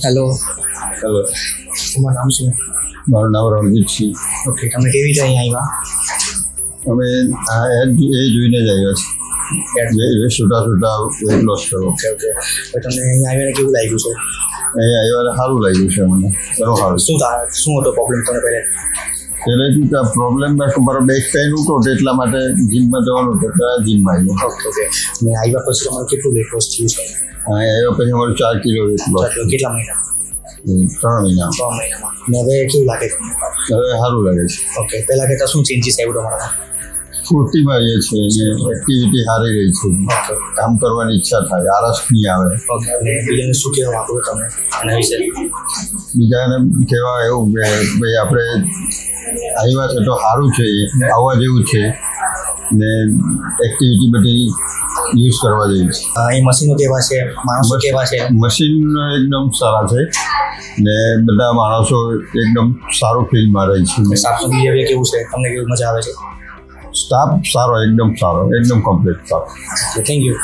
Hello, hello, તમારું નામ શું? મારું નામ રણજીત સિંહ. ઓકે, તમે કેવી રીતે અહીંયા અમે આ એ જોઈને જ આવ્યા છીએ એ છૂટા છૂટા વેટ લોસ કરો. ઓકે ઓકે, તો તમને અહીંયા આવીને કેવું લાગ્યું છે? અહીંયા આવ્યા સારું લાગ્યું છે મને, ઘણું સારું. શું હતો પ્રોબ્લેમ તમને પહેલે? પહેલેથી પ્રોબ્લેમ મારો બેક પેઇન ઉઠો એટલા માટે જીમમાં જવાનું હતું એટલે જીમમાં આવ્યો. ઓકે ઓકે, અને આવ્યા પછી તમારું કેટલું વેટ લોસ થયું છે? અહીંયા આવ્યા પછી અમારું 4 કિલો વેટ લોસ. કેટલા મહિના? 3 મહિના. 3 મહિનામાં. અને હવે કેવું લાગે છે? હવે સારું લાગે છે. ઓકે, પહેલાં કરતાં શું ચેન્જીસ આવ્યું તમારામાં? ફૂર્તિમાં રહીએ છીએ અને એક્ટિવિટી સારી રહી છે. કામ કરવાની ઈચ્છા થાય, આળસ નહીં આવે. ઓકે, અને બીજાને શું કહેવા માંગો છો તમે એના વિશે? બીજાને કહેવા એવું કે ભાઈ આપણે આવ્યા છે તો સારું છે, આવવા જેવું છે ને એક્ટિવિટી બધી યુઝ કરવા જેવી છે. અહીં મશીનો કેવા છે, માણસો કેવા છે? મશીન એકદમ સારા છે ને બધા માણસો એકદમ સારું ફિલ્ડમાં રહે છે. સ્ટાફનું બિહેવિયર કેવું છે? તમને કેવું મજા આવે છે? સ્ટાફ સારો, એકદમ સારો, એકદમ કમ્પ્લીટ સારો. Thank you.